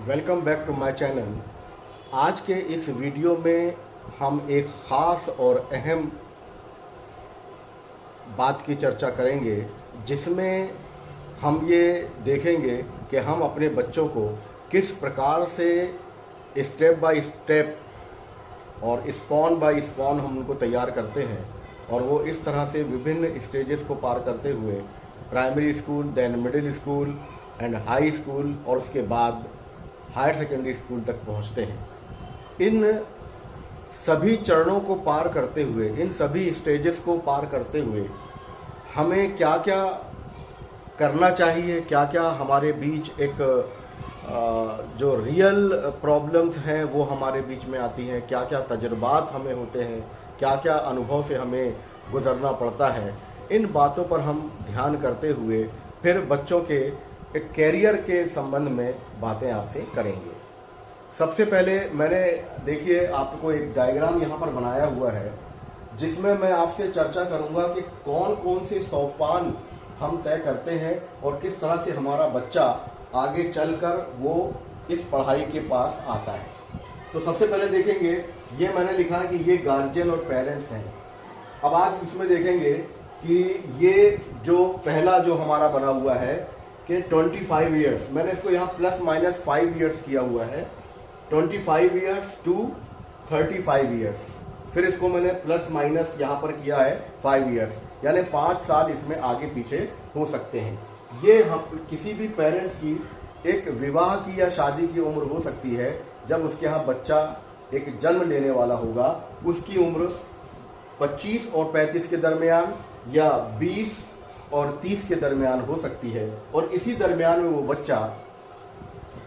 Welcome back to my channel. आज के इस वीडियो में हम एक ख़ास और अहम बात की चर्चा करेंगे, जिसमें हम ये देखेंगे कि हम अपने बच्चों को किस प्रकार से स्टेप बाय स्टेप और स्पॉन बाय स्पॉन हम उनको तैयार करते हैं और वो इस तरह से विभिन्न स्टेजेस को पार करते हुए primary school, then middle school and high school और उसके बाद हायर सेकेंडरी स्कूल तक पहुंचते हैं। इन सभी चरणों को पार करते हुए, इन सभी स्टेजेस को पार करते हुए हमें क्या क्या करना चाहिए, क्या क्या हमारे बीच एक जो रियल प्रॉब्लम्स हैं वो हमारे बीच में आती हैं, क्या क्या तजुर्बात हमें होते हैं, क्या क्या अनुभव से हमें गुजरना पड़ता है, इन बातों पर हम ध्यान करते हुए फिर बच्चों के एक कैरियर के संबंध में बातें आपसे करेंगे। सबसे पहले मैंने देखिए आपको एक डायग्राम यहाँ पर बनाया हुआ है, जिसमें मैं आपसे चर्चा करूँगा कि कौन कौन से सोपान हम तय करते हैं और किस तरह से हमारा बच्चा आगे चलकर वो इस पढ़ाई के पास आता है। तो सबसे पहले देखेंगे, ये मैंने लिखा है कि ये गार्जियन और पेरेंट्स हैं। अब आज इसमें देखेंगे कि ये जो पहला जो हमारा बना हुआ है कि 25 ईयर्स, मैंने इसको यहाँ प्लस माइनस 5 ईयर्स किया हुआ है, 25 ईयर्स टू 35 ईयर्स, फिर इसको मैंने प्लस माइनस यहाँ पर किया है 5 ईयर्स, यानी 5 साल इसमें आगे पीछे हो सकते हैं। ये हम किसी भी पेरेंट्स की एक विवाह की या शादी की उम्र हो सकती है। जब उसके यहाँ बच्चा एक जन्म लेने वाला होगा, उसकी उम्र 25 और 35 के दरमियान या 20 और 30 के दरमियान हो सकती है, और इसी दरमियान में वो बच्चा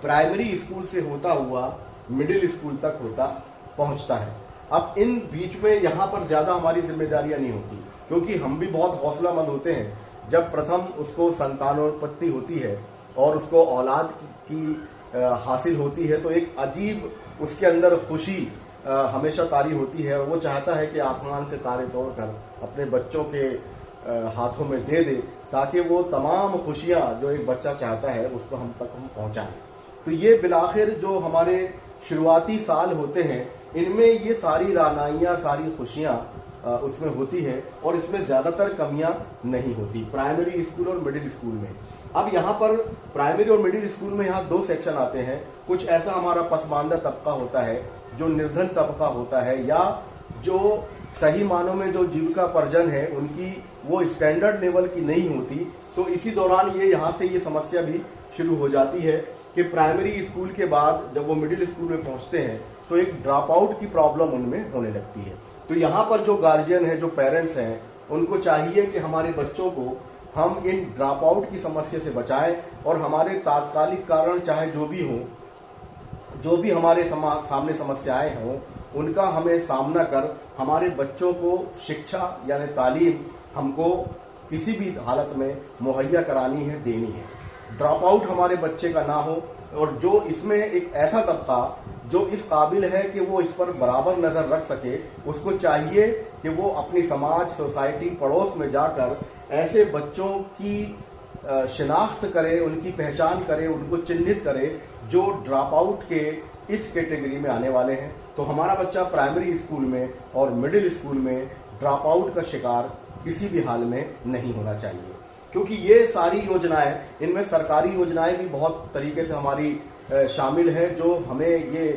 प्राइमरी स्कूल से होता हुआ मिडिल स्कूल तक पहुंचता है। अब इन बीच में यहाँ पर ज़्यादा हमारी जिम्मेदारियां नहीं होती, क्योंकि हम भी बहुत हौसलामंद होते हैं। जब प्रथम उसको संतानोत्पत्ति होती है और उसको औलाद की हासिल होती है, तो एक अजीब उसके अंदर खुशी हमेशा तारी होती है। वो चाहता है कि आसमान से तारे तोड़कर अपने बच्चों के हाथों में दे दे, ताकि वो तमाम खुशियाँ जो एक बच्चा चाहता है उसको हम तक हम पहुँचाएँ। तो ये बिलाखिर जो हमारे शुरुआती साल होते हैं, इनमें ये सारी रानाइयाँ, सारी खुशियाँ उसमें होती हैं और इसमें ज़्यादातर कमियाँ नहीं होती प्राइमरी स्कूल और मिडिल स्कूल में। अब यहाँ पर प्राइमरी और मिडिल स्कूल में यहाँ 2 सेक्शन आते हैं। कुछ ऐसा हमारा पसमानदा तबका होता है जो निर्धन तबका होता है, या जो सही मानों में जो जीविकापर्जन है उनकी वो स्टैंडर्ड लेवल की नहीं होती। तो इसी दौरान ये यहाँ से ये समस्या भी शुरू हो जाती है कि प्राइमरी स्कूल के बाद जब वो मिडिल स्कूल में पहुँचते हैं तो एक ड्रॉप आउट की प्रॉब्लम उनमें होने लगती है। तो यहाँ पर जो गार्जियन है, जो पेरेंट्स हैं, उनको चाहिए कि हमारे बच्चों को हम इन ड्रॉप आउट की समस्या से बचाएं और हमारे तात्कालिक कारण चाहे जो भी हो, जो भी हमारे सामने समस्याएं हों, उनका हमें सामना कर हमारे बच्चों को शिक्षा यानी तालीम हमको किसी भी हालत में मुहैया करानी है, देनी है। ड्रॉप आउट हमारे बच्चे का ना हो, और जो इसमें एक ऐसा तबका जो इस काबिल है कि वो इस पर बराबर नज़र रख सके, उसको चाहिए कि वो अपनी समाज, सोसाइटी, पड़ोस में जाकर ऐसे बच्चों की शिनाख्त करे, उनकी पहचान करे, उनको चिन्हित करे जो ड्रॉप आउट के इस कैटेगरी में आने वाले हैं। तो हमारा बच्चा प्राइमरी स्कूल में और मिडिल स्कूल में ड्रॉप आउट का शिकार किसी भी हाल में नहीं होना चाहिए, क्योंकि ये सारी योजनाएं, इनमें सरकारी योजनाएं भी बहुत तरीके से हमारी शामिल है, जो हमें ये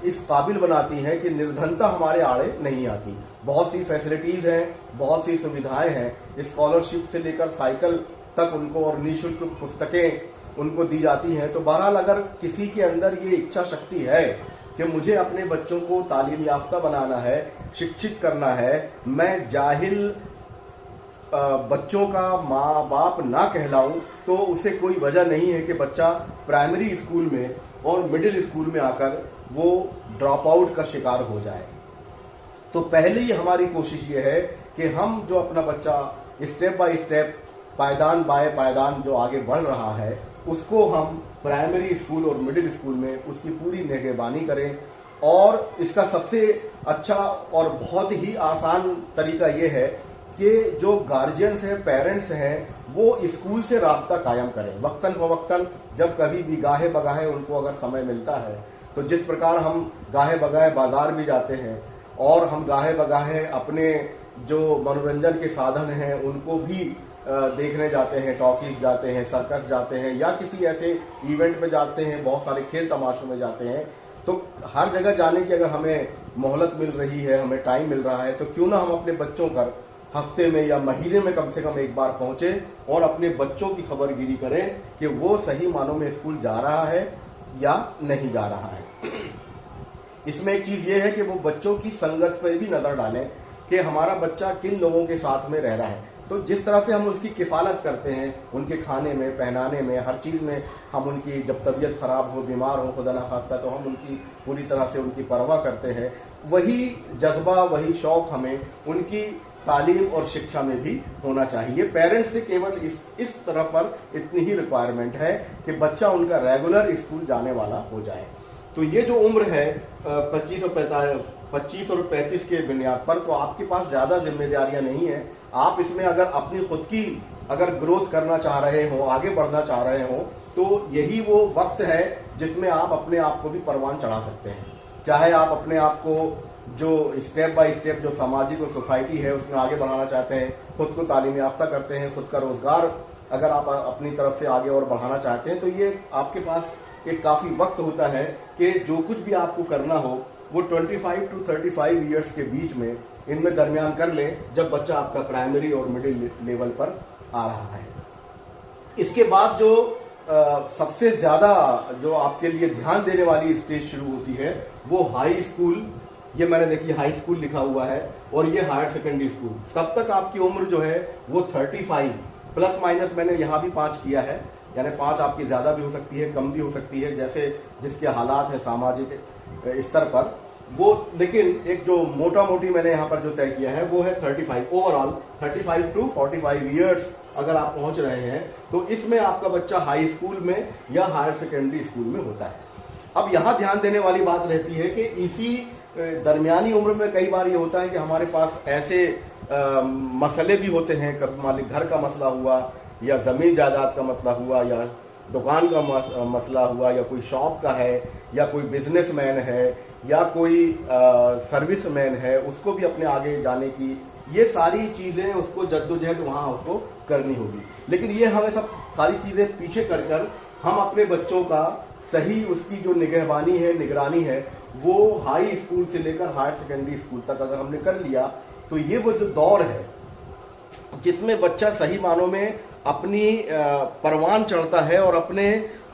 इस काबिल बनाती हैं कि निर्धनता हमारे आड़े नहीं आती। बहुत सी फैसिलिटीज़ हैं, बहुत सी सुविधाएं हैं, स्कॉलरशिप से लेकर साइकिल तक उनको और निःशुल्क पुस्तकें उनको दी जाती हैं। तो बहरहाल अगर किसी के अंदर ये इच्छा शक्ति है कि मुझे अपने बच्चों को तालीम याफ्ता बनाना है, शिक्षित करना है, मैं जाहिल बच्चों का माँ बाप ना कहलाऊं, तो उसे कोई वजह नहीं है कि बच्चा प्राइमरी स्कूल में और मिडिल स्कूल में आकर वो ड्रॉप आउट का शिकार हो जाए। तो पहले ही हमारी कोशिश ये है कि हम जो अपना बच्चा स्टेप बाय स्टेप, पायदान बाय पायदान जो आगे बढ़ रहा है, उसको हम प्राइमरी स्कूल और मिडिल स्कूल में उसकी पूरी निगहबानी करें। और इसका सबसे अच्छा और बहुत ही आसान तरीका ये है कि जो गार्जियंस हैं, पेरेंट्स हैं, वो स्कूल से राब्ता कायम करें वक्तन फवक्तन, जब कभी भी गाहे बगाहे उनको अगर समय मिलता है। तो जिस प्रकार हम गाहे बगाहे बाजार भी जाते हैं और हम गाहे बगाहे अपने जो मनोरंजन के साधन हैं उनको भी देखने जाते हैं, टॉकीज जाते हैं, सर्कस जाते हैं, या किसी ऐसे इवेंट में जाते हैं, बहुत सारे खेल तमाशों में जाते हैं, तो हर जगह जाने की अगर हमें मोहलत मिल रही है, हमें टाइम मिल रहा है, तो क्यों ना हम अपने बच्चों पर हफ्ते में या महीने में कम से कम एक बार पहुंचे और अपने बच्चों की खबरगिरी करें कि वो सही मानों में स्कूल जा रहा है या नहीं जा रहा है। इसमें एक चीज़ ये है कि वो बच्चों की संगत पर भी नज़र डालें कि हमारा बच्चा किन लोगों के साथ में रह रहा है। तो जिस तरह से हम उसकी किफ़ालत करते हैं, उनके खाने में, पहनाने में, हर चीज़ में हम उनकी, जब तबीयत ख़राब हो, बीमार हो, खुदा न खास्ता, तो हम उनकी पूरी तरह से उनकी परवाह करते हैं, वही जज्बा, वही शौक़ हमें उनकी तालीम और शिक्षा में भी होना चाहिए। पेरेंट्स से केवल इस तरह पर इतनी ही रिक्वायरमेंट है कि बच्चा उनका रेगुलर स्कूल जाने वाला हो जाए। तो ये जो उम्र है 25 और 35 के बुनियाद पर, तो आपके पास ज़्यादा जिम्मेदारियां नहीं है। आप इसमें अगर अपनी खुद की अगर ग्रोथ करना चाह रहे हो, आगे बढ़ना चाह रहे हो, तो यही वो वक्त है जिसमें आप अपने आप को भी परवान चढ़ा सकते हैं। चाहे आप अपने आप को जो स्टेप बाय स्टेप जो सामाजिक और सोसाइटी है उसमें आगे बढ़ाना चाहते हैं, खुद को तालीम याफ्ता करते हैं, खुद का रोजगार अगर आप अपनी तरफ से आगे और बढ़ाना चाहते हैं, तो ये आपके पास एक काफ़ी वक्त होता है कि जो कुछ भी आपको करना हो वो 25 to 35 ईयर्स के बीच में इनमें दरमियान कर लें, जब बच्चा आपका प्राइमरी और मिडिल लेवल पर आ रहा है। इसके बाद जो सबसे ज़्यादा जो आपके लिए ध्यान देने वाली स्टेज शुरू होती है वो हाई स्कूल। ये मैंने देखिए हाई स्कूल लिखा हुआ है और ये हायर सेकेंडरी स्कूल। तब तक आपकी उम्र जो है वो 35 प्लस माइनस, मैंने यहाँ भी 5 किया है, यानी 5 आपकी ज़्यादा भी हो सकती है, कम भी हो सकती है, जैसे जिसके हालात है सामाजिक स्तर पर वो। लेकिन एक जो मोटा मोटी मैंने यहाँ पर जो तय किया है वो है 35, ओवरऑल 35 to 45 ईयर्स अगर आप पहुँच रहे हैं तो इसमें आपका बच्चा हाई स्कूल में या हायर सेकेंडरी स्कूल में होता है। अब यहाँ ध्यान देने वाली बात रहती है कि इसी दरमियानी उम्र में कई बार ये होता है कि हमारे पास ऐसे मसले भी होते हैं, कभी मान लीजिए घर का मसला हुआ या ज़मीन जायदाद का मसला हुआ या दुकान का मसला हुआ या कोई शॉप का है या कोई बिजनेसमैन है या कोई सर्विसमैन है, उसको भी अपने आगे जाने की ये सारी चीज़ें उसको जद्दोजहद वहाँ उसको करनी होगी। लेकिन ये हमें सब सारी चीज़ें पीछे कर कर हम अपने बच्चों का सही उसकी जो निगहबानी है, निगरानी है, वो हाई स्कूल से लेकर हायर सेकेंडरी स्कूल तक अगर हमने कर लिया तो ये वो जो दौर है जिसमें बच्चा सही मानों में अपनी परवान चढ़ता है और अपने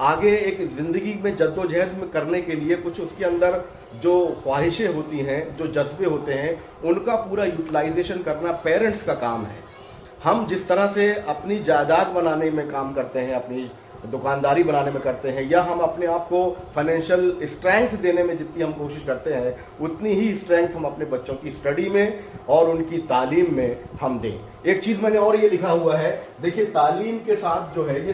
आगे एक ज़िंदगी में जद्दोजहद में करने के लिए कुछ उसके अंदर जो ख्वाहिशें होती हैं, जो जज्बे होते हैं, उनका पूरा यूटिलाइजेशन करना पेरेंट्स का काम है। हम जिस तरह से अपनी जायदाद बनाने में काम करते हैं, अपनी दुकानदारी बनाने में करते हैं, या हम अपने आप को फाइनेंशियल स्ट्रेंथ देने में जितनी हम कोशिश करते हैं, उतनी ही स्ट्रेंथ हम अपने बच्चों की स्टडी में और उनकी तालीम में हम दें। एक चीज़ मैंने और ये लिखा हुआ है, देखिए तालीम के साथ जो है ये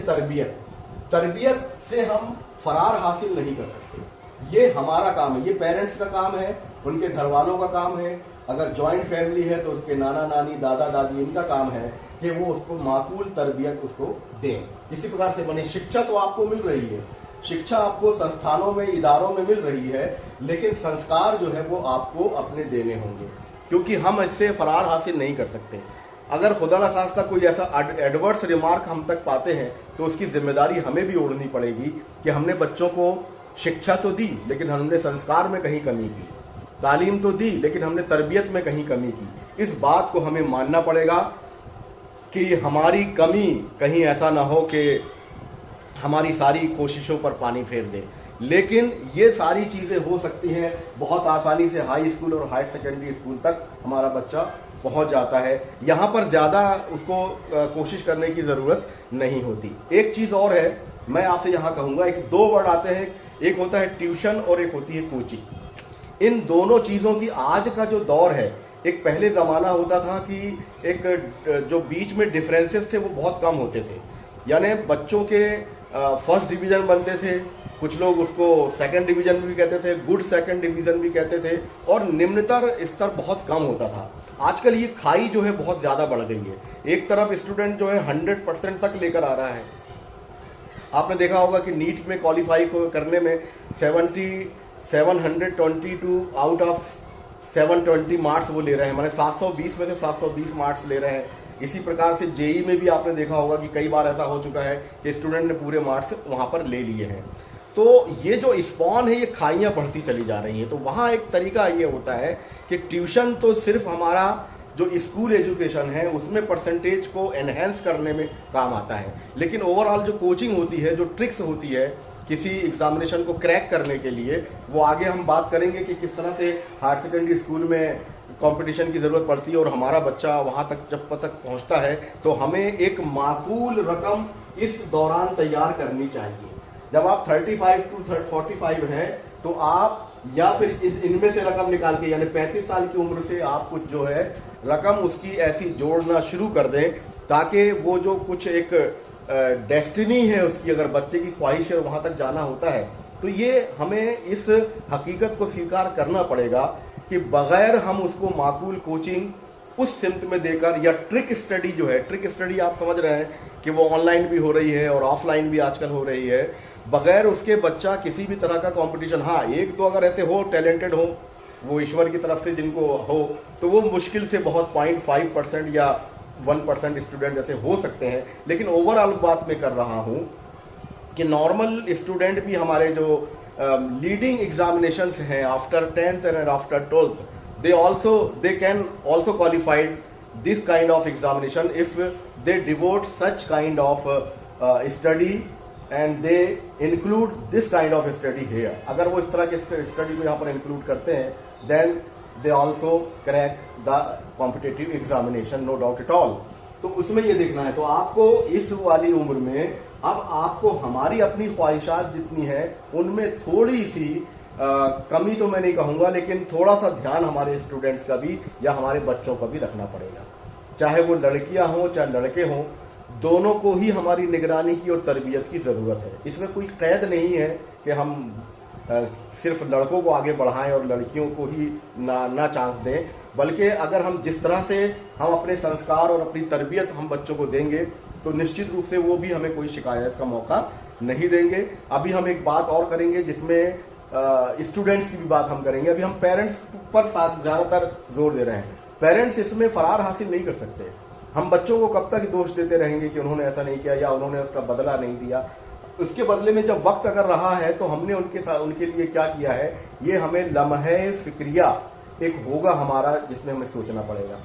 तरबियत से हम फरार हासिल नहीं कर सकते। ये हमारा काम है, ये पेरेंट्स का काम है, उनके घर वालों का काम है। अगर जॉइंट फैमिली है तो उसके नाना नानी, दादा दादी, इनका काम है कि वो उसको माकूल तरबियत उसको दें। इसी प्रकार से बने शिक्षा तो आपको मिल रही है, शिक्षा आपको संस्थानों में, इदारों में मिल रही है, लेकिन संस्कार जो है वो आपको अपने देने होंगे, क्योंकि हम इससे फरार हासिल नहीं कर सकते। अगर खुदा न खास्ता कोई ऐसा एडवर्स रिमार्क हम तक पाते हैं तो उसकी जिम्मेदारी हमें भी ओढ़नी पड़ेगी कि हमने बच्चों को शिक्षा तो दी लेकिन हमने संस्कार में कहीं कमी की, तालीम तो दी लेकिन हमने तरबियत में कहीं कमी की। इस बात को हमें मानना पड़ेगा कि हमारी कमी कहीं ऐसा ना हो कि हमारी सारी कोशिशों पर पानी फेर दे। लेकिन ये सारी चीज़ें हो सकती हैं बहुत आसानी से। हाई स्कूल और हायर सेकेंडरी स्कूल तक हमारा बच्चा पहुंच जाता है, यहाँ पर ज़्यादा उसको कोशिश करने की ज़रूरत नहीं होती। एक चीज़ और है, मैं आपसे यहाँ कहूँगा, एक 2 वर्ड आते हैं, एक होता है ट्यूशन और एक होती है कोचिंग। इन दोनों चीज़ों की आज का जो दौर है, एक पहले ज़माना होता था कि एक जो बीच में डिफरेंसेस थे वो बहुत कम होते थे, यानी बच्चों के फर्स्ट डिवीज़न बनते थे, कुछ लोग उसको सेकंड डिवीज़न भी कहते थे, गुड सेकंड डिवीज़न भी कहते थे, और निम्नतर स्तर बहुत कम होता था। आजकल ये खाई जो है बहुत ज़्यादा बढ़ गई है। एक तरफ स्टूडेंट जो है 100% तक लेकर आ रहा है। आपने देखा होगा कि नीट में क्वालिफाई को करने में 722 आउट ऑफ 720 मार्क्स वो ले रहे हैं, माने 720 में से 720 मार्क्स ले रहे हैं। इसी प्रकार से जेई में भी आपने देखा होगा कि कई बार ऐसा हो चुका है कि स्टूडेंट ने पूरे मार्क्स वहाँ पर ले लिए हैं। तो ये जो स्पॉन है, ये खाइयाँ बढ़ती चली जा रही हैं। तो वहाँ एक तरीका ये होता है कि ट्यूशन तो सिर्फ हमारा जो स्कूल एजुकेशन है उसमें परसेंटेज को एनहेंस करने में काम आता है, लेकिन ओवरऑल जो कोचिंग होती है, जो ट्रिक्स होती है किसी एग्जामिनेशन को क्रैक करने के लिए, वो आगे हम बात करेंगे कि किस तरह से हायर सेकेंडरी स्कूल में कंपटीशन की ज़रूरत पड़ती है और हमारा बच्चा वहाँ तक जब तक पहुँचता है तो हमें एक माकूल रकम इस दौरान तैयार करनी चाहिए। जब आप 35 to 45 हैं तो आप या फिर इनमें से रकम निकाल के, यानी 35 साल की उम्र से आप कुछ जो है रकम उसकी ऐसी जोड़ना शुरू कर दें ताकि वो जो कुछ एक डेस्टिनी है उसकी, अगर बच्चे की ख्वाहिश है वहाँ तक जाना होता है, तो ये हमें इस हकीकत को स्वीकार करना पड़ेगा कि बगैर हम उसको माकूल कोचिंग उस सिमत में देकर या ट्रिक स्टडी जो है, ट्रिक स्टडी आप समझ रहे हैं कि वो ऑनलाइन भी हो रही है और ऑफलाइन भी आजकल हो रही है, बगैर उसके बच्चा किसी भी तरह का कंपटीशन, हाँ एक तो अगर ऐसे हो टैलेंटेड हो, वो ईश्वर की तरफ से जिनको हो, तो वो मुश्किल से बहुत 0.5% या 1% स्टूडेंट जैसे हो सकते हैं। लेकिन ओवरऑल बात मैं कर रहा हूँ कि नॉर्मल स्टूडेंट भी हमारे जो लीडिंग एग्जामिनेशंस हैं after 10th and after 12th, they can also qualify this kind of examination if they devote such kind of study and they include this kind of study here. अगर वो इस तरह के study को यहाँ पर include करते हैं then they also crack the competitive examination, no doubt at all. तो उसमें ये देखना है। तो आपको इस वाली उम्र में अब आपको हमारी अपनी ख्वाहिशात जितनी है उनमें थोड़ी सी कमी तो मैं नहीं कहूँगा, लेकिन थोड़ा सा ध्यान हमारे स्टूडेंट्स का भी या हमारे बच्चों का भी रखना पड़ेगा। चाहे वो लड़कियां हों चाहे लड़के हों, दोनों को ही हमारी निगरानी की और तरबियत की ज़रूरत है। इसमें कोई कैद नहीं है कि हम सिर्फ लड़कों को आगे बढ़ाएं और लड़कियों को ही ना चांस दें, बल्कि अगर हम जिस तरह से हम अपने संस्कार और अपनी तरबियत हम बच्चों को देंगे तो निश्चित रूप से वो भी हमें कोई शिकायत का मौका नहीं देंगे। अभी हम एक बात और करेंगे जिसमें स्टूडेंट्स की भी बात हम करेंगे। अभी हम पेरेंट्स पर ज़्यादातर जोर दे रहे हैं। पेरेंट्स इसमें फरार हासिल नहीं कर सकते। हम बच्चों को कब तक दोष देते रहेंगे कि उन्होंने ऐसा नहीं किया या उन्होंने उसका बदला नहीं दिया। उसके बदले में जब वक्त अगर रहा है तो हमने उनके लिए क्या किया है, ये हमें लम्हे फिक्रिया एक होगा हमारा जिसमें हमें सोचना पड़ेगा।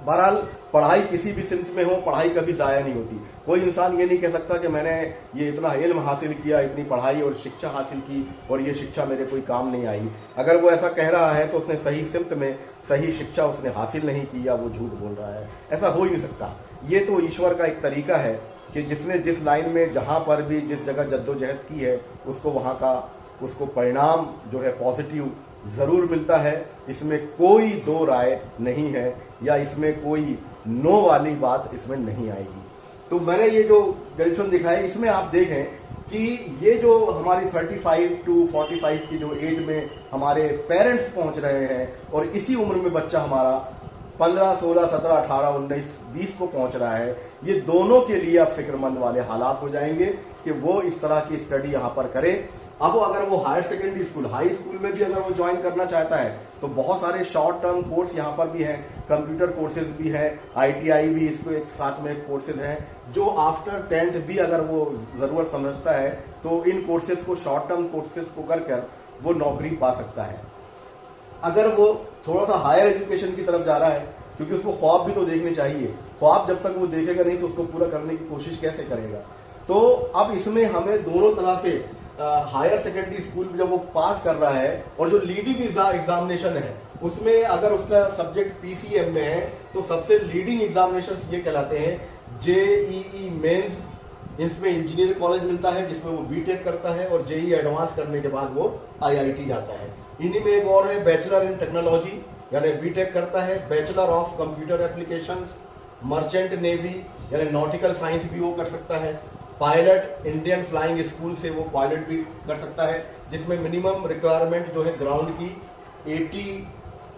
बहरहाल पढ़ाई किसी भी सिमत में हो, पढ़ाई कभी ज़ाया नहीं होती। कोई इंसान ये नहीं कह सकता कि मैंने ये इतना इल्म हासिल किया, इतनी पढ़ाई और शिक्षा हासिल की और ये शिक्षा मेरे कोई काम नहीं आई। अगर वो ऐसा कह रहा है तो उसने सही सिमत में सही शिक्षा उसने हासिल नहीं की या वो झूठ बोल रहा है। ऐसा हो ही नहीं सकता। ये तो ईश्वर का एक तरीका है कि जिसने जिस लाइन में जहाँ पर भी जिस जगह जद्दोजहद की है उसको वहाँ का उसको परिणाम जो है पॉजिटिव ज़रूर मिलता है। इसमें कोई दो राय नहीं है या इसमें कोई नो वाली बात इसमें नहीं आएगी। तो मैंने ये जो ग्रेजुएशन दिखाया इसमें आप देखें कि ये जो हमारी 35 to 45 की जो एज में हमारे पेरेंट्स पहुंच रहे हैं और इसी उम्र में बच्चा हमारा 15, 16, 17, 18, 19, 20 को पहुंच रहा है, ये दोनों के लिए अब फिक्रमंद वाले हालात हो जाएंगे कि वो इस तरह की स्टडी यहाँ पर करे। अब अगर वो higher secondary school, high school में भी अगर वो ज्वाइन करना चाहता है तो बहुत सारे शॉर्ट टर्म कोर्स यहाँ पर भी हैं, कंप्यूटर कोर्सेज भी हैं, ITI भी इसको एक साथ में कोर्सेज हैं जो आफ्टर 10th भी अगर वो ज़रूरत समझता है तो इन कोर्सेज को, शॉर्ट टर्म कोर्सेज को कर वो नौकरी पा सकता है। अगर वो थोड़ा सा हायर एजुकेशन की तरफ जा रहा है, क्योंकि उसको ख्वाब भी तो देखने चाहिए, ख्वाब जब तक वो देखेगा नहीं तो उसको पूरा करने की कोशिश कैसे करेगा। तो अब इसमें हमें दोनों तरह से हायर सेकेंडरी स्कूल जब वो पास कर रहा है और जो लीडिंग एग्जामिनेशन है उसमें अगर उसका सब्जेक्ट PCM में है तो सबसे लीडिंग एग्जामिनेशन ये कहलाते हैं JEE मेंस। इसमें इंजीनियरिंग कॉलेज मिलता है जिसमें वो BTech करता है और JEE एडवांस करने के बाद वो IIT जाता है। इन्हीं में एक और है बैचलर इन टेक्नोलॉजी, यानी BTech करता है, bachelor of computer applications, merchant navy यानी नॉटिकल साइंस भी वो कर सकता है, पायलट इंडियन फ्लाइंग स्कूल से वो पायलट भी कर सकता है जिसमें मिनिमम रिक्वायरमेंट जो है ग्राउंड की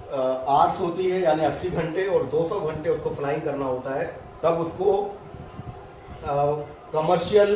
आवर्स होती है यानी 80 घंटे और 200 घंटे उसको फ्लाइंग करना होता है, तब उसको कमर्शियल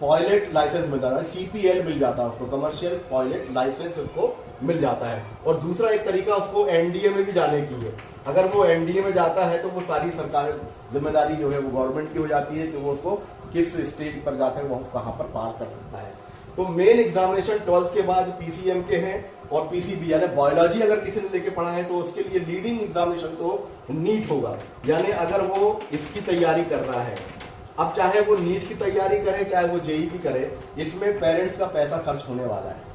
पायलट लाइसेंस मिलता है, CPL मिल जाता है उसको, कमर्शियल पायलट लाइसेंस उसको मिल जाता है। और दूसरा एक तरीका उसको NDA में भी जाने की है। अगर वो NDA में जाता है तो वो सारी सरकार जिम्मेदारी जो है वो गवर्नमेंट की हो जाती है कि वो उसको किस स्टेज पर जाकर वो कहाँ पर पार कर सकता है। तो मेन एग्जामिनेशन 12th के बाद PCM के हैं और PCB यानी बायोलॉजी अगर किसी ने लेके पढ़ा है तो उसके लिए लीडिंग एग्जामिनेशन तो नीट होगा। यानी अगर वो इसकी तैयारी कर रहा है, अब चाहे वो नीट की तैयारी करे चाहे वो JEE की करे, इसमें पेरेंट्स का पैसा खर्च होने वाला है।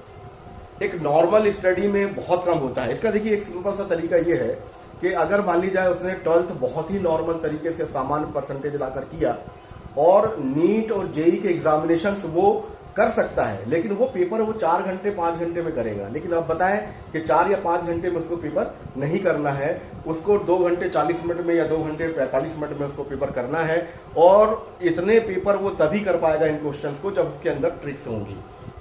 एक नॉर्मल स्टडी में बहुत कम होता है। इसका देखिए एक सिंपल सा तरीका ये है कि अगर मान ली जाए उसने 12th बहुत ही नॉर्मल तरीके से सामान्य परसेंटेज लाकर किया और नीट और JEE के एग्जामिनेशन वो कर सकता है, लेकिन वो पेपर वो 4 घंटे 5 घंटे में करेगा। लेकिन अब बताएं कि 4 या 5 घंटे में उसको पेपर नहीं करना है, उसको 2 घंटे 40 मिनट में या 2 घंटे 45 मिनट में उसको पेपर करना है। और इतने पेपर वो तभी कर पाएगा इन क्वेश्चंस को जब उसके अंदर ट्रिक्स होंगी।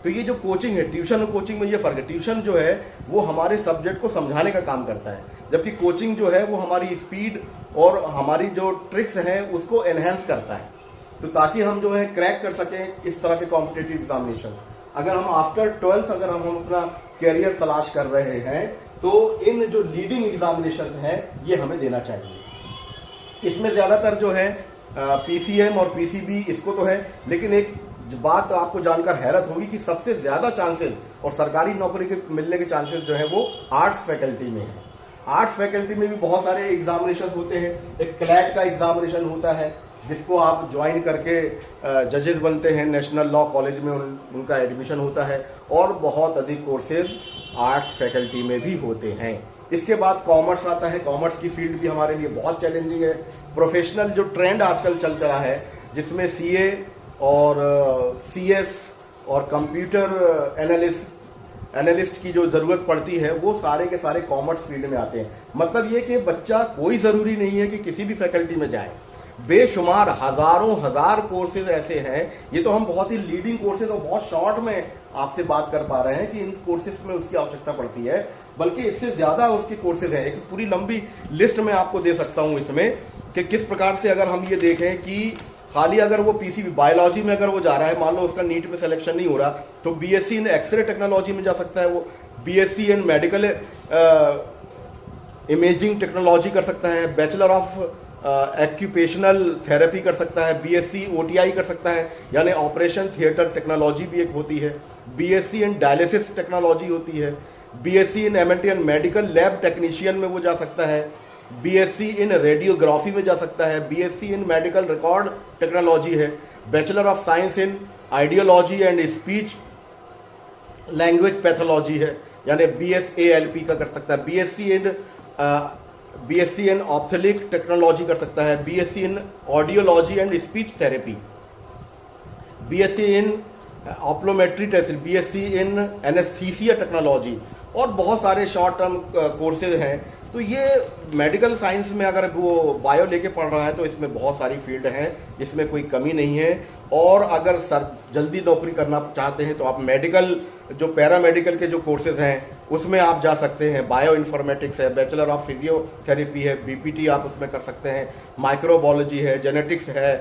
तो ये जो कोचिंग है, ट्यूशन और कोचिंग में ये फर्क है। ट्यूशन जो है वो हमारे सब्जेक्ट को समझाने का काम करता है, जबकि कोचिंग जो है वो हमारी स्पीड और हमारी जो ट्रिक्स हैं उसको एनहेंस करता है, तो ताकि हम जो है क्रैक कर सकें इस तरह के कॉम्पिटिटिव एग्जामिनेशन। अगर हम आफ्टर 12th अगर हम अपना कैरियर तलाश कर रहे हैं तो इन जो लीडिंग एग्जामिनेशन हैं ये हमें देना चाहिए। इसमें ज्यादातर जो है PCM और PCB इसको तो है, लेकिन एक बात आपको जानकर हैरत होगी कि सबसे ज्यादा चांसेस और सरकारी नौकरी के मिलने के चांसेस जो है वो आर्ट्स फैकल्टी में है। आर्ट्स फैकल्टी में भी बहुत सारे एग्जामिनेशन होते हैं। एक क्लैट का एग्जामिनेशन होता है जिसको आप ज्वाइन करके जजेस बनते हैं, नेशनल लॉ कॉलेज में उनका एडमिशन होता है। और बहुत अधिक कोर्सेज आर्ट्स फैकल्टी में भी होते हैं। इसके बाद कॉमर्स आता है। कॉमर्स की फील्ड भी हमारे लिए बहुत चैलेंजिंग है। प्रोफेशनल जो ट्रेंड आजकल चल चला है जिसमें CA और CS और कंप्यूटर एनालिस्ट की जो जरूरत पड़ती है वो सारे के सारे कॉमर्स फील्ड में आते हैं। मतलब ये कि बच्चा कोई जरूरी नहीं है कि किसी भी फैकल्टी में जाए, बेशुमार हजारों हजार कोर्सेज ऐसे हैं। ये तो हम बहुत ही लीडिंग कोर्सेज और बहुत शॉर्ट में आपसे बात कर पा रहे हैं कि इन कोर्सेज में उसकी आवश्यकता पड़ती है, बल्कि इससे ज्यादा उसके कोर्सेज हैं। एक पूरी लंबी लिस्ट में आपको दे सकता हूं इसमें कि किस प्रकार से अगर हम ये देखें कि खाली अगर वो PCB बायोलॉजी में अगर वो जा रहा है, मान लो उसका नीट में सिलेक्शन नहीं हो रहा, तो BSc इन एक्सरे टेक्नोलॉजी में जा सकता है, वो BSc in medical imaging technology कर सकता है, बैचलर ऑफ एक्यूपेशनल थेरेपी कर सकता है, BSc OTI कर सकता है यानी ऑपरेशन थिएटर टेक्नोलॉजी भी एक होती है, BSc इन डायलिसिस टेक्नोलॉजी होती है, BSc इन MNT मेडिकल लैब टेक्नीशियन में वो जा सकता है, BSc इन रेडियोग्राफी में जा सकता है, BSc in medical record technology है, bachelor of science in audiology and speech language pathology है यानी BSALP का कर सकता है, BSc इन ऑप्थेलिक टेक्नोलॉजी कर सकता है, BSc in audiology and speech therapy, BSc in optometry test, BSc in anaesthesia technology और बहुत सारे शॉर्ट टर्म कोर्सेज हैं। तो ये मेडिकल साइंस में अगर वो बायो लेके पढ़ रहा है तो इसमें बहुत सारी फील्ड हैं, इसमें कोई कमी नहीं है। और अगर जल्दी नौकरी करना चाहते हैं तो आप मेडिकल जो पैरामेडिकल के जो कोर्सेज हैं उसमें आप जा सकते हैं। बायो इन्फॉर्मेटिक्स है, बैचलर ऑफ फिजियोथेरेपी है, BPT आप उसमें कर सकते हैं, माइक्रोबायोलॉजी है, जेनेटिक्स है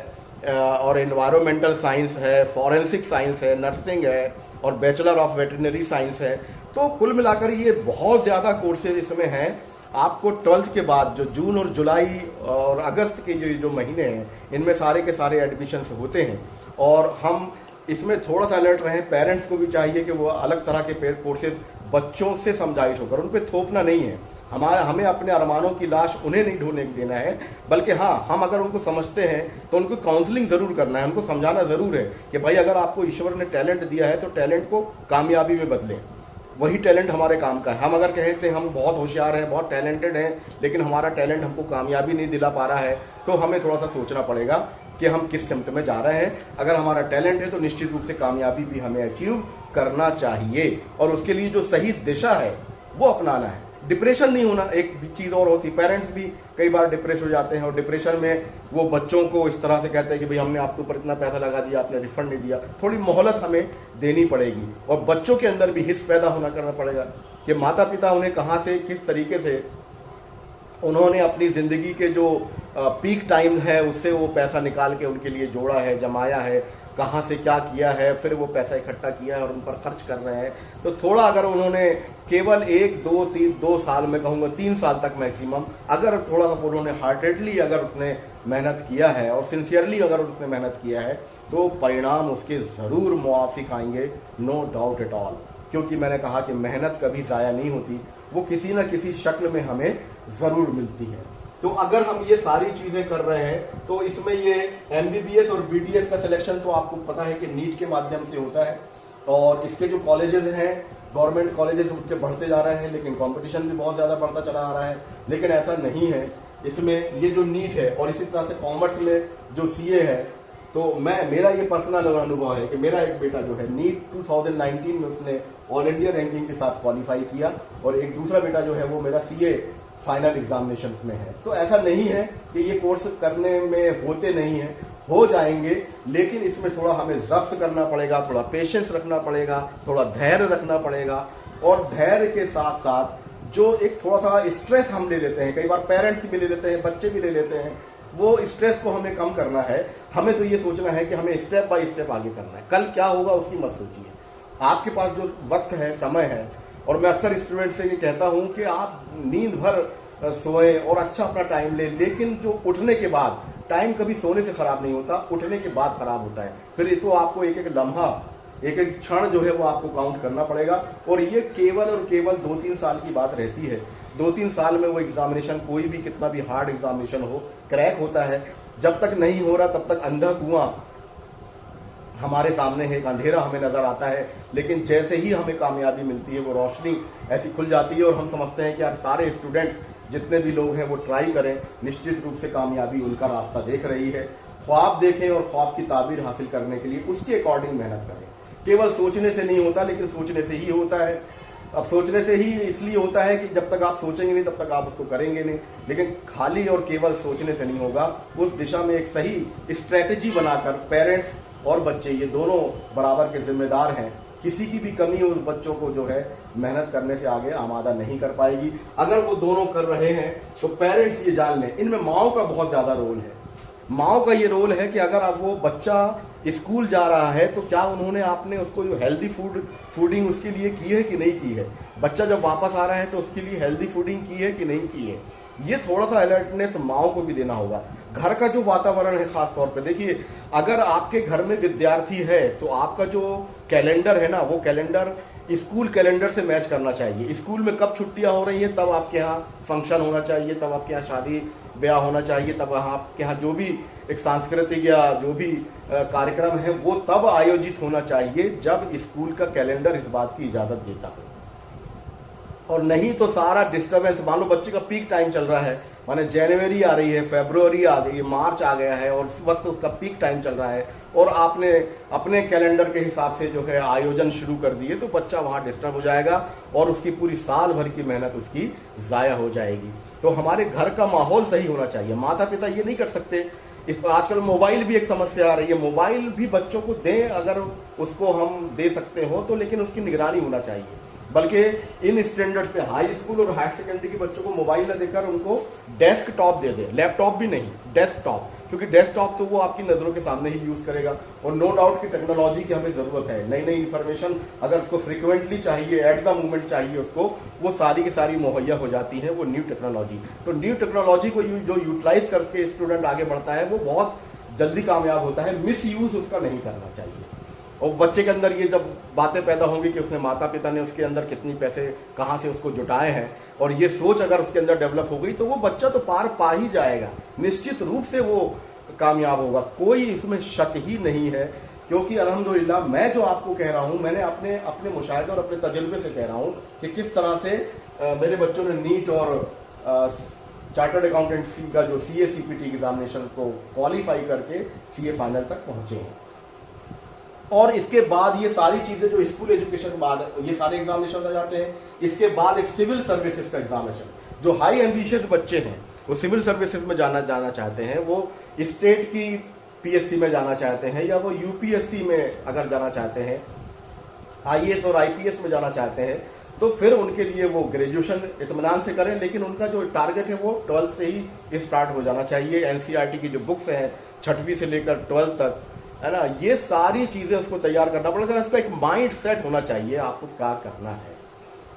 और एनवायरमेंटल साइंस है, फॉरेंसिक साइंस है, नर्सिंग है और बैचलर ऑफ वेटरनरी साइंस है। तो कुल मिलाकर ये बहुत ज़्यादा कोर्सेज इसमें हैं। आपको 12th के बाद जो जून और जुलाई और अगस्त के जो महीने हैं इनमें सारे के सारे एडमिशन्स होते हैं और हम इसमें थोड़ा सा अलर्ट रहें। पेरेंट्स को भी चाहिए कि वो अलग तरह के कोर्सेज बच्चों से समझाइश होकर उन पर थोपना नहीं है। हमें अपने अरमानों की लाश उन्हें नहीं ढूंढने देना है, बल्कि हाँ, हम अगर उनको समझते हैं तो उनको काउंसलिंग जरूर करना है, उनको समझाना जरूर है कि भाई अगर आपको ईश्वर ने टैलेंट दिया है तो टैलेंट को कामयाबी में बदलें। वही टैलेंट हमारे काम का है। हम अगर कहें कि हम बहुत होशियार हैं, बहुत टैलेंटेड हैं, लेकिन हमारा टैलेंट हमको कामयाबी नहीं दिला पा रहा है, तो हमें थोड़ा सा सोचना पड़ेगा कि हम किस सिमत में जा रहे हैं। अगर हमारा टैलेंट है तो निश्चित रूप से कामयाबी भी हमें अचीव करना चाहिए और उसके लिए जो सही दिशा है वो अपनाना है। डिप्रेशन नहीं होना एक चीज़ और होती, पेरेंट्स भी कई बार डिप्रेस हो जाते हैं और डिप्रेशन में वो बच्चों को इस तरह से कहते हैं कि भाई हमने आपके ऊपर इतना पैसा लगा दिया, आपने रिफंड नहीं दिया। थोड़ी मोहलत हमें देनी पड़ेगी और बच्चों के अंदर भी हिस्स पैदा होना करना पड़ेगा कि माता पिता उन्हें कहाँ से किस तरीके से उन्होंने अपनी ज़िंदगी के जो पीक टाइम है उससे वो पैसा निकाल के उनके लिए जोड़ा है, जमाया है, कहाँ से क्या किया है, फिर वो पैसा इकट्ठा किया है और उन पर खर्च कर रहे हैं। तो थोड़ा अगर उन्होंने केवल 2 साल में कहूँगा 3 साल तक मैक्सिमम, अगर थोड़ा सा उन्होंने हार्टेडली अगर उसने मेहनत किया है और सिंसियरली अगर उसने मेहनत किया है तो परिणाम उसके ज़रूर मुआफिक आएंगे, नो डाउट एट ऑल। क्योंकि मैंने कहा कि मेहनत कभी ज़ाया नहीं होती, वो किसी न किसी शक्ल में हमें ज़रूर मिलती है। तो अगर हम ये सारी चीज़ें कर रहे हैं तो इसमें ये MBBS और BDS का सिलेक्शन तो आपको पता है कि नीट के माध्यम से होता है और इसके जो कॉलेजेस हैं गवर्नमेंट कॉलेजेस उठ के बढ़ते जा रहे हैं, लेकिन कंपटीशन भी बहुत ज़्यादा बढ़ता चला आ रहा है। लेकिन ऐसा नहीं है, इसमें ये जो नीट है और इसी तरह से कॉमर्स में जो CA है, तो मेरा ये पर्सनल अनुभव है कि मेरा एक बेटा जो है नीट 2019 में उसने ऑल इंडिया रैंकिंग के साथ क्वालिफाई किया और एक दूसरा बेटा जो है वो मेरा CA फाइनल एग्जामिनेशंस में है। तो ऐसा नहीं है कि ये कोर्स करने में होते नहीं हैं, हो जाएंगे, लेकिन इसमें थोड़ा हमें जब्त करना पड़ेगा, थोड़ा पेशेंस रखना पड़ेगा, थोड़ा धैर्य रखना पड़ेगा और धैर्य के साथ साथ जो एक थोड़ा सा स्ट्रेस हम ले लेते हैं, कई बार पेरेंट्स भी ले लेते हैं, बच्चे भी ले लेते हैं, वो स्ट्रेस को हमें कम करना है। हमें तो ये सोचना है कि हमें स्टेप बाय स्टेप आगे करना है। कल क्या होगा उसकी मत सोचिए, आपके पास जो वक्त है, समय है, और मैं अक्सर स्टूडेंट से ये कहता हूं कि आप नींद भर सोएं और अच्छा अपना टाइम लें, लेकिन जो उठने के बाद टाइम कभी सोने से खराब नहीं होता, उठने के बाद खराब होता है। फिर ये तो आपको एक एक लम्हा, एक एक क्षण जो है वो आपको काउंट करना पड़ेगा और ये केवल और केवल 2-3 साल की बात रहती है। 2-3 साल में वो एग्जामिनेशन, कोई भी कितना भी हार्ड एग्जामिनेशन हो, क्रैक होता है। जब तक नहीं हो रहा तब तक अंधा कुआं हमारे सामने है, एक अंधेरा हमें नजर आता है, लेकिन जैसे ही हमें कामयाबी मिलती है वो रोशनी ऐसी खुल जाती है और हम समझते हैं कि यार सारे स्टूडेंट्स जितने भी लोग हैं वो ट्राई करें, निश्चित रूप से कामयाबी उनका रास्ता देख रही है। ख्वाब देखें और ख्वाब की ताबीर हासिल करने के लिए उसके अकॉर्डिंग मेहनत करें। केवल सोचने से नहीं होता, लेकिन सोचने से ही होता है। अब सोचने से ही इसलिए होता है कि जब तक आप सोचेंगे नहीं तब तक आप उसको करेंगे नहीं, लेकिन खाली और केवल सोचने से नहीं होगा। उस दिशा में एक सही स्ट्रेटेजी बनाकर पेरेंट्स और बच्चे ये दोनों बराबर के जिम्मेदार हैं। किसी की भी कमी उस बच्चों को जो है मेहनत करने से आगे आमादा नहीं कर पाएगी। अगर वो दोनों कर रहे हैं तो पेरेंट्स ये जान लें, इनमें माओ का बहुत ज्यादा रोल है। माओ का ये रोल है कि अगर अब वो बच्चा स्कूल जा रहा है तो क्या उन्होंने आपने उसको जो हेल्दी फूडिंग उसके लिए की है कि नहीं की है, बच्चा जब वापस आ रहा है तो उसके लिए हेल्दी फूडिंग की है कि नहीं की है। ये थोड़ा सा अलर्टनेस माओ को भी देना होगा। घर का जो वातावरण है, खास तौर पे देखिए, अगर आपके घर में विद्यार्थी है तो आपका जो कैलेंडर है ना, वो कैलेंडर स्कूल कैलेंडर से मैच करना चाहिए। स्कूल में कब छुट्टियां हो रही हैं तब आपके यहाँ फंक्शन होना चाहिए, तब आपके यहाँ शादी ब्याह होना चाहिए, तब आपके यहाँ जो भी एक सांस्कृतिक या जो भी कार्यक्रम है वो तब आयोजित होना चाहिए जब स्कूल का कैलेंडर इस बात की इजाजत देता हो। और नहीं तो सारा डिस्टर्बेंस, मान लो बच्चे का पीक टाइम चल रहा है, माने जनवरी आ रही है, फरवरी आ गई है, मार्च आ गया है और उस वक्त उसका पीक टाइम चल रहा है और आपने अपने कैलेंडर के हिसाब से जो है आयोजन शुरू कर दिए, तो बच्चा वहां डिस्टर्ब हो जाएगा और उसकी पूरी साल भर की मेहनत उसकी जाया हो जाएगी। तो हमारे घर का माहौल सही होना चाहिए। माता पिता ये नहीं कर सकते। इस आजकल मोबाइल भी एक समस्या आ रही है, मोबाइल भी बच्चों को दें अगर उसको हम दे सकते हो तो, लेकिन उसकी निगरानी होना चाहिए। बल्कि इन स्टैंडर्ड पे हाई स्कूल और हायर सेकेंडरी के बच्चों को मोबाइल न देकर उनको डेस्कटॉप दे दे, लैपटॉप भी नहीं, डेस्कटॉप, क्योंकि डेस्कटॉप तो वो आपकी नजरों के सामने ही यूज करेगा। और नो डाउट कि टेक्नोलॉजी की हमें जरूरत है, नई नई इंफॉर्मेशन अगर उसको फ्रिक्वेंटली चाहिए, एट द मोमेंट चाहिए उसको, वो सारी की सारी मुहैया हो जाती है, वो न्यू टेक्नोलॉजी। तो न्यू टेक्नोलॉजी को जो यूटिलाइज करके स्टूडेंट आगे बढ़ता है वो बहुत जल्दी कामयाब होता है। मिस यूज उसका नहीं करना चाहिए। और बच्चे के अंदर ये जब बातें पैदा होंगी कि उसने माता पिता ने उसके अंदर कितनी पैसे कहाँ से उसको जुटाए हैं, और ये सोच अगर उसके अंदर डेवलप हो गई तो वो बच्चा तो पार पा ही जाएगा, निश्चित रूप से वो कामयाब होगा, कोई इसमें शक ही नहीं है। क्योंकि अल्हम्दुलिल्लाह मैं जो आपको कह रहा हूँ, मैंने अपने मुशाहिदे और अपने तजुर्बे से कह रहा हूँ कि किस तरह से मेरे बच्चों ने नीट और चार्टर्ड अकाउंटेंसी का जो CA CPT एग्जामिनेशन को क्वालिफाई करके CA फाइनल तक पहुंचे हैं। और इसके बाद ये सारी चीज़ें जो स्कूल एजुकेशन के बाद ये सारे एग्जामिनेशन आ जाते हैं। इसके बाद एक सिविल सर्विसेज का एग्जामिनेशन, जो हाई एम्बिशियस बच्चे हैं वो सिविल सर्विसेज में जाना चाहते हैं, वो स्टेट की पीएससी में जाना चाहते हैं या वो यूपीएससी में अगर जाना चाहते हैं, आईएएस और आईपीएस में जाना चाहते हैं, तो फिर उनके लिए वो ग्रेजुएशन इत्मीनान से करें। लेकिन उनका जो टारगेट है वो 12th से ही स्टार्ट हो जाना चाहिए। एनसीईआरटी की जो बुक्स हैं 6वीं से लेकर 12th तक, है ना, ये सारी चीजें उसको तैयार करना पड़ेगा। इसका एक माइंड सेट होना चाहिए आपको क्या करना है।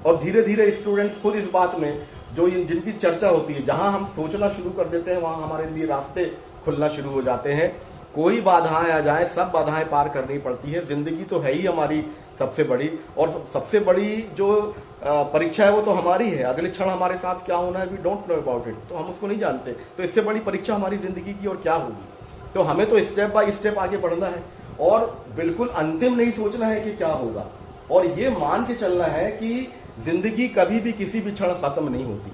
और धीरे धीरे स्टूडेंट्स खुद इस बात में जो जिनकी चर्चा होती है, जहां हम सोचना शुरू कर देते हैं वहां हमारे लिए रास्ते खुलना शुरू हो जाते हैं। कोई बाधाएं आ जाए, सब बाधाएं पार करनी पड़ती है। जिंदगी तो है ही हमारी सबसे बड़ी, और सबसे बड़ी जो परीक्षा है वो तो हमारी है। अगले क्षण हमारे साथ क्या होना है we don't know about it, तो हम उसको नहीं जानते। तो इससे बड़ी परीक्षा हमारी जिंदगी की और क्या होगी। तो हमें तो स्टेप बाय स्टेप आगे बढ़ना है और बिल्कुल अंतिम नहीं सोचना है कि क्या होगा, और ये मान के चलना है कि जिंदगी कभी भी किसी भी क्षण खत्म नहीं होती।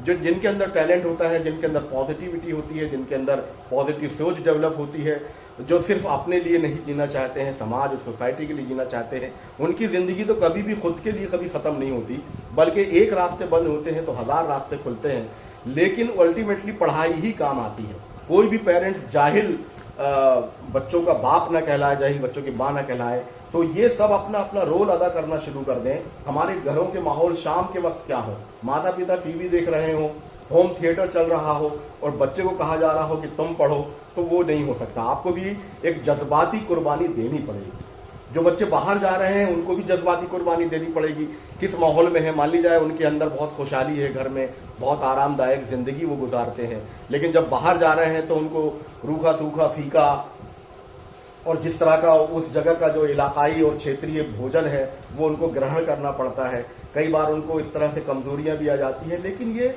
जो जिनके अंदर टैलेंट होता है, जिनके अंदर पॉजिटिविटी होती है, जिनके अंदर पॉजिटिव सोच डेवलप होती है, जो सिर्फ अपने लिए नहीं जीना चाहते हैं, समाज और सोसाइटी के लिए जीना चाहते हैं, उनकी जिंदगी तो कभी भी खुद के लिए कभी खत्म नहीं होती, बल्कि एक रास्ते बंद होते हैं तो 1000 रास्ते खुलते हैं। लेकिन अल्टीमेटली पढ़ाई ही काम आती है। कोई भी पेरेंट्स जाहिल बच्चों का बाप ना कहलाए, जाहिल बच्चों की माँ ना कहलाए। तो ये सब अपना अपना रोल अदा करना शुरू कर दें। हमारे घरों के माहौल शाम के वक्त क्या हो, माता पिता टीवी देख रहे हो, होम थिएटर चल रहा हो और बच्चे को कहा जा रहा हो कि तुम पढ़ो, तो वो नहीं हो सकता। आपको भी एक जज्बाती कुर्बानी देनी पड़ेगी। जो बच्चे बाहर जा रहे हैं उनको भी जज्बाती कुर्बानी देनी पड़ेगी। किस माहौल में है, मान ली जाए उनके अंदर बहुत खुशहाली है, घर में बहुत आरामदायक जिंदगी वो गुजारते हैं, लेकिन जब बाहर जा रहे हैं तो उनको रूखा सूखा फीका और जिस तरह का उस जगह का जो इलाकाई और क्षेत्रीय भोजन है वो उनको ग्रहण करना पड़ता है। कई बार उनको इस तरह से कमजोरियां भी आ जाती हैं, लेकिन ये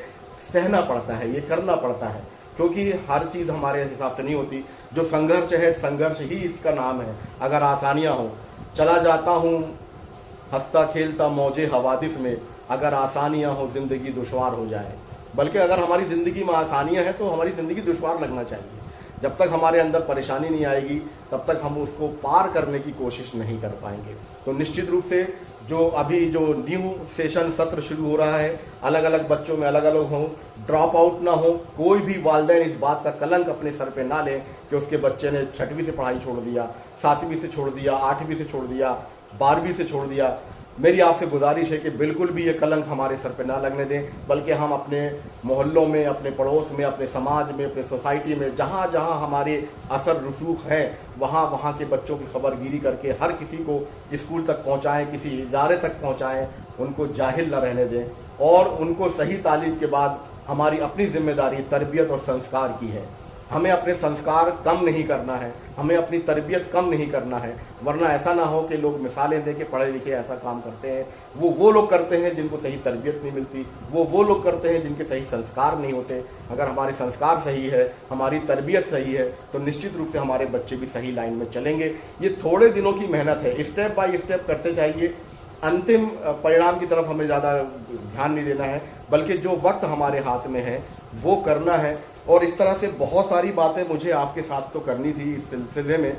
सहना पड़ता है, ये करना पड़ता है, क्योंकि हर चीज हमारे हिसाब से नहीं होती। जो संघर्ष है, संघर्ष ही इसका नाम है। अगर आसानियां हो, चला जाता हूं हंसता खेलता मौजे हवादिस में, अगर आसानियां हो जिंदगी दुश्वार हो जाए। बल्कि अगर हमारी जिंदगी में आसानियां हैं तो हमारी जिंदगी दुश्वार लगना चाहिए। जब तक हमारे अंदर परेशानी नहीं आएगी तब तक हम उसको पार करने की कोशिश नहीं कर पाएंगे। तो निश्चित रूप से जो अभी जो न्यू सेशन सत्र शुरू हो रहा है, अलग अलग बच्चों में अलग अलग हो, ड्रॉप आउट ना हो। कोई भी वालिदैन इस बात का कलंक अपने सर पे ना ले कि उसके बच्चे ने 6वीं से पढ़ाई छोड़ दिया, 7वीं से छोड़ दिया, 8वीं से छोड़ दिया, 12वीं से छोड़ दिया। मेरी आपसे गुजारिश है कि बिल्कुल भी ये कलंक हमारे सर पे ना लगने दें, बल्कि हम अपने मोहल्लों में, अपने पड़ोस में, अपने समाज में, अपने सोसाइटी में जहाँ जहाँ हमारे असर रसूख है वहाँ के बच्चों की खबरगिरी करके हर किसी को स्कूल तक पहुँचाएँ, किसी इदारे तक पहुँचाएँ, उनको जाहिल न रहने दें। और उनको सही तालीम के बाद हमारी अपनी जिम्मेदारी तरबियत और संस्कार की है। हमें अपने संस्कार कम नहीं करना है, हमें अपनी तरबियत कम नहीं करना है, वरना ऐसा ना हो कि लोग मिसालें दे के पढ़े लिखे ऐसा काम करते हैं। वो लोग करते हैं जिनको सही तरबियत नहीं मिलती, वो लोग करते हैं जिनके सही संस्कार नहीं होते। अगर हमारे संस्कार सही है, हमारी तरबियत सही है, तो निश्चित रूप से हमारे बच्चे भी सही लाइन में चलेंगे। ये थोड़े दिनों की मेहनत है, स्टेप बाय स्टेप करते जाइए। अंतिम परिणाम की तरफ हमें ज़्यादा ध्यान नहीं देना है, बल्कि जो वक्त हमारे हाथ में है वो करना है। और इस तरह से बहुत सारी बातें मुझे आपके साथ तो करनी थी इस सिलसिले में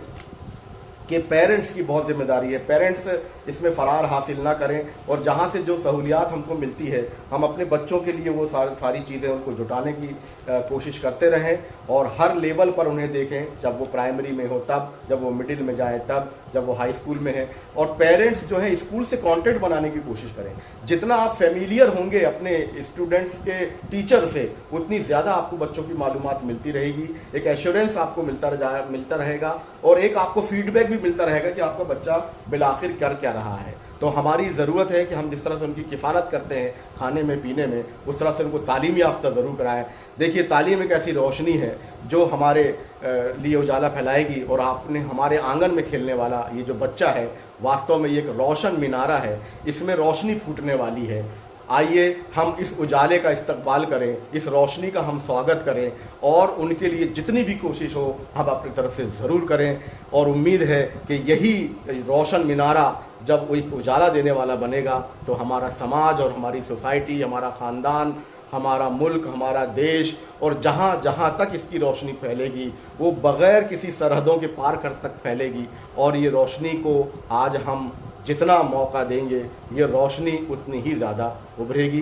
कि पेरेंट्स की बहुत जिम्मेदारी है। पेरेंट्स इसमें फरार हासिल ना करें और जहाँ से जो सहूलियात हमको मिलती है हम अपने बच्चों के लिए वो सारी चीज़ें उनको जुटाने की कोशिश करते रहें और हर लेवल पर उन्हें देखें, जब वो प्राइमरी में हो तब, जब वो मिडिल में जाए तब, जब वो हाई स्कूल में है। और पेरेंट्स जो है स्कूल से कॉन्टेक्ट बनाने की कोशिश करें। जितना आप फेमिलियर होंगे अपने स्टूडेंट्स के टीचर से, उतनी ज़्यादा आपको बच्चों की मालूमात मिलती रहेगी, एक एश्योरेंस आपको मिलता रहेगा और एक आपको फीडबैक भी मिलता रहेगा कि आपका बच्चा बिलाखिर कर क्या रहा है। तो हमारी ज़रूरत है कि हम जिस तरह से उनकी किफ़ालत करते हैं खाने में पीने में, उस तरह से उनको तालीम याफ्ता ज़रूर कराएं। देखिए, तालीम एक ऐसी रोशनी है जो हमारे लिए उजाला फैलाएगी और आपने हमारे आंगन में खेलने वाला ये जो बच्चा है वास्तव में ये एक रोशन मीनारा है, इसमें रोशनी फूटने वाली है। आइए हम इस उजाले का इस्तकबाल करें, इस रोशनी का हम स्वागत करें और उनके लिए जितनी भी कोशिश हो हम अपनी तरफ से ज़रूर करें। और उम्मीद है कि यही रोशन मीनारा जब एक उजाला देने वाला बनेगा तो हमारा समाज और हमारी सोसाइटी, हमारा ख़ानदान हमारा मुल्क, हमारा देश और जहाँ जहाँ तक इसकी रोशनी फैलेगी वो बग़ैर किसी सरहदों के पार कर तक फैलेगी। और ये रोशनी को आज हम जितना मौका देंगे ये रोशनी उतनी ही ज़्यादा उभरेगी।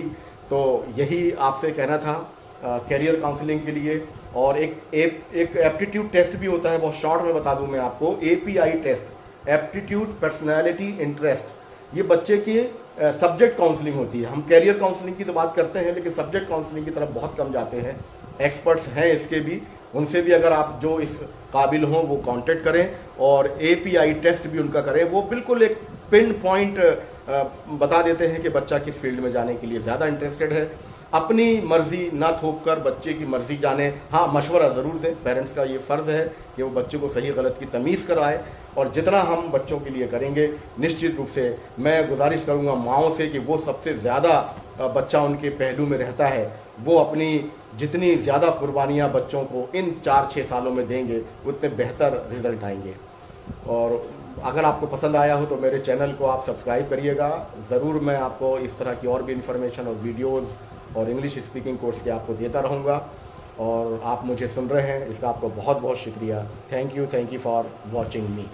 तो यही आपसे कहना था कैरियर काउंसलिंग के लिए। और एक एप्टीट्यूड टेस्ट भी होता है, बहुत शॉर्ट में बता दूं मैं आपको, API test, aptitude personality interest. ये बच्चे की सब्जेक्ट काउंसलिंग होती है। हम कैरियर काउंसलिंग की तो बात करते हैं लेकिन सब्जेक्ट काउंसलिंग की तरफ बहुत कम जाते हैं। एक्सपर्ट्स हैं इसके भी, उनसे भी अगर आप जो इस काबिल हों वो कांटेक्ट करें और API टेस्ट भी उनका करें। वो बिल्कुल एक पिन पॉइंट बता देते हैं कि बच्चा किस फील्ड में जाने के लिए ज़्यादा इंटरेस्टेड है। अपनी मर्जी ना थोप कर बच्चे की मर्जी जाने। हाँ, मशवरा ज़रूर दें, पेरेंट्स का ये फ़र्ज़ है कि वो बच्चे को सही गलत की तमीज़ कराए। और जितना हम बच्चों के लिए करेंगे निश्चित रूप से मैं गुजारिश करूँगा माँओं से कि वो सबसे ज़्यादा बच्चा उनके पहलू में रहता है, वो अपनी जितनी ज़्यादा कुर्बानियाँ बच्चों को इन 4-6 सालों में देंगे उतने बेहतर रिज़ल्ट आएंगे। और अगर आपको पसंद आया हो तो मेरे चैनल को आप सब्सक्राइब करिएगा। ज़रूर मैं आपको इस तरह की और भी इन्फॉर्मेशन और वीडियोज़ और इंग्लिश स्पीकिंग कोर्स के आपको देता रहूँगा। और आप मुझे सुन रहे हैं इसका आपको बहुत बहुत शुक्रिया। Thank you for watching me.